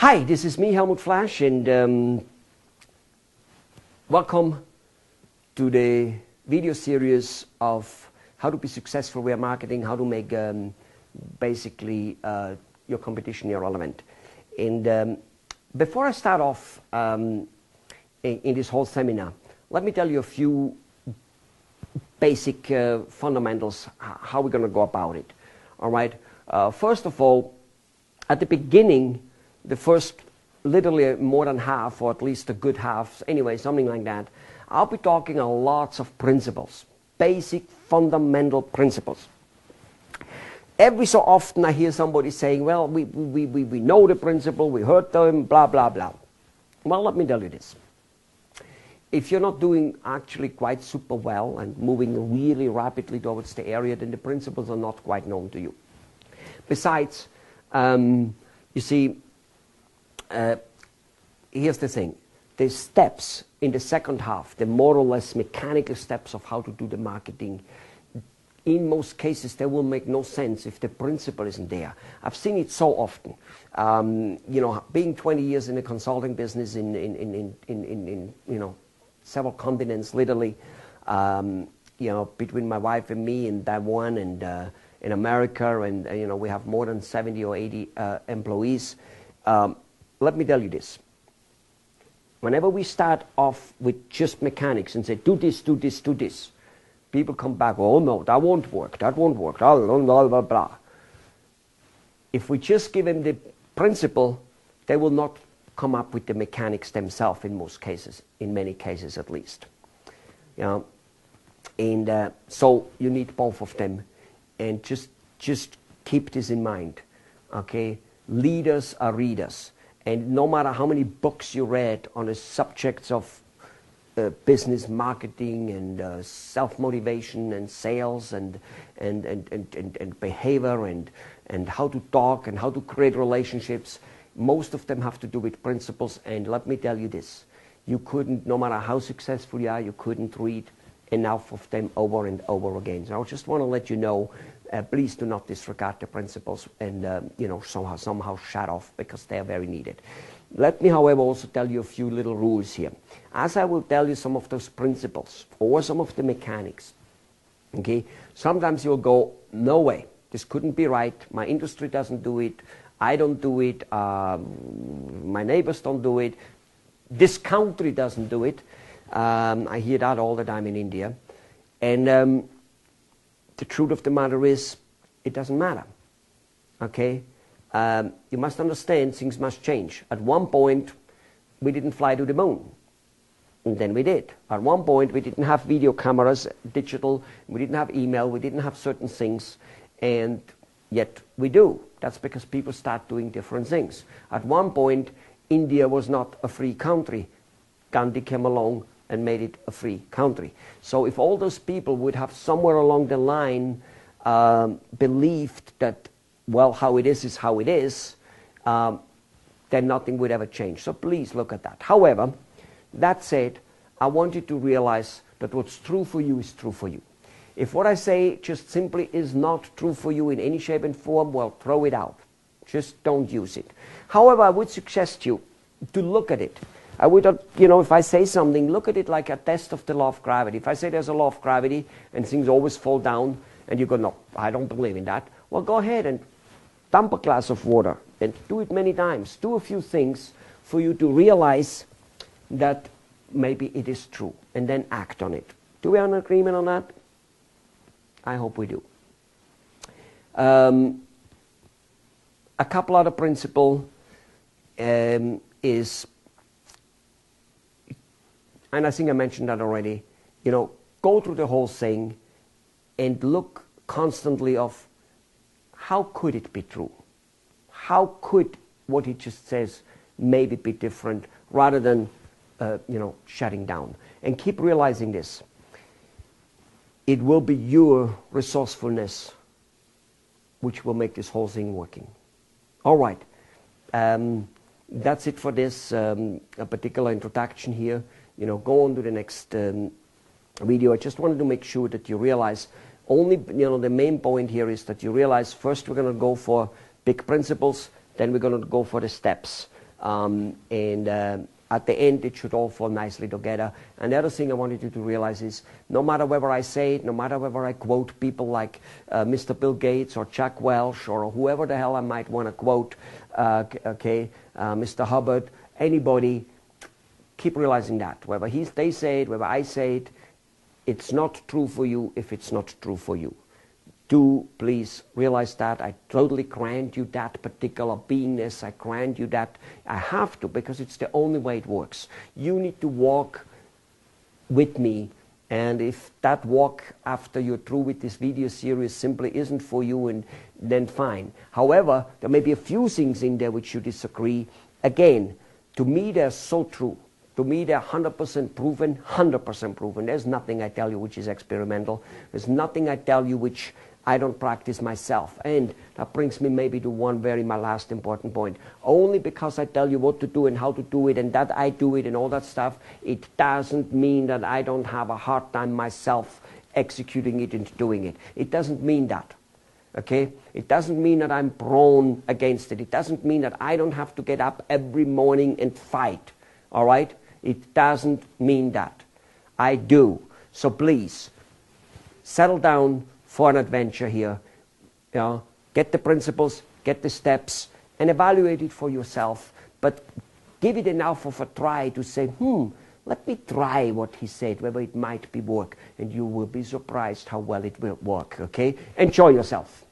Hi, this is me, Helmut Flash, and welcome to the video series of how to be successful via marketing, how to make basically your competition irrelevant. And before I start off in this whole seminar, let me tell you a few basic fundamentals, how we're going to go about it. All right. First of all, at the beginning, the first literally more than half, or at least a good half, anyway, something like that, I'll be talking a lots of principles, basic fundamental principles. Every so often I hear somebody saying, well, we know the principle, we heard them, blah, blah, blah. Well, let me tell you this. If you're not doing actually quite super well and moving really rapidly towards the area, then the principles are not quite known to you. Besides, you see, here's the thing. The steps in the second half, the more or less mechanical steps of how to do the marketing, in most cases they will make no sense if the principle isn't there. I've seen it so often. You know, being 20 years in the consulting business in you know, several continents, literally, you know, between my wife and me in Taiwan and in America, and you know, we have more than 70 or 80 employees. Let me tell you this. Whenever we start off with just mechanics and say, do this, do this, do this, people come back, oh no, that won't work, blah, blah, blah, blah. If we just give them the principle, they will not come up with the mechanics themselves in most cases, in many cases at least. You know? And so you need both of them. And just keep this in mind, okay? Leaders are readers. And no matter how many books you read on the subjects of business marketing and self-motivation and sales and behavior and how to talk and how to create relationships, most of them have to do with principles. And let me tell you this, you couldn't, no matter how successful you are, you couldn't read enough of them over and over again. So I just want to let you know, please do not disregard the principles and you know, somehow shut off, because they are very needed. Let me, however, also tell you a few little rules here. As I will tell you some of those principles or some of the mechanics, okay, sometimes you'll go, no way, this couldn't be right, my industry doesn't do it, I don't do it, my neighbors don't do it, this country doesn't do it. I hear that all the time in India. And the truth of the matter is, it doesn't matter. Okay? You must understand, things must change. At one point, we didn't fly to the moon. And then we did. At one point, we didn't have video cameras, digital, we didn't have email, we didn't have certain things. And yet we do. That's because people start doing different things. At one point, India was not a free country. Gandhi came along and made it a free country. So if all those people would have somewhere along the line believed that, well, how it is how it is, then nothing would ever change. So please look at that. However, that said, I want you to realize that what's true for you is true for you. If what I say just simply is not true for you in any shape and form, well, throw it out. Just don't use it. However, I would suggest you to look at it. I would, you know, if I say something, look at it like a test of the law of gravity. If I say there's a law of gravity and things always fall down and you go, no, I don't believe in that, well, go ahead and dump a glass of water and do it many times. Do a few things for you to realize that maybe it is true, and then act on it. Do we have an agreement on that? I hope we do. A couple other principle is, and I think I mentioned that already, you know, go through the whole thing and look constantly of how could it be true? How could what he just says maybe be different, rather than, you know, shutting down. And keep realizing this. It will be your resourcefulness which will make this whole thing working. All right. That's it for this a particular introduction here. You know, go on to the next video. I just wanted to make sure that you realize only, you know, the main point here is that you realize first we're going to go for big principles, then we're going to go for the steps. At the end, it should all fall nicely together. And the other thing I wanted you to realize is, no matter whether I say it, no matter whether I quote people like Mr. Bill Gates or Jack Welch or whoever the hell I might want to quote, Mr. Hubbard, anybody, keep realizing that. Whether they say it, whether I say it, it's not true for you if it's not true for you. Do please realize that. I totally grant you that particular beingness. I grant you that. I have to, because it's the only way it works. You need to walk with me, and if that walk after you're through with this video series simply isn't for you, and then fine. However, there may be a few things in there which you disagree. Again, to me they're so true. To me, they're 100% proven, 100% proven. There's nothing I tell you which is experimental. There's nothing I tell you which I don't practice myself. And that brings me maybe to my last important point. Only because I tell you what to do and how to do it and that I do it and all that stuff, it doesn't mean that I don't have a hard time myself executing it and doing it. It doesn't mean that. Okay? It doesn't mean that I'm prone against it. It doesn't mean that I don't have to get up every morning and fight. All right? It doesn't mean that. I do. So please, settle down for an adventure here. You know, get the principles, get the steps, and evaluate it for yourself. But give it enough of a try to say, let me try what he said, whether it might be work. And you will be surprised how well it will work, okay? Enjoy yourself.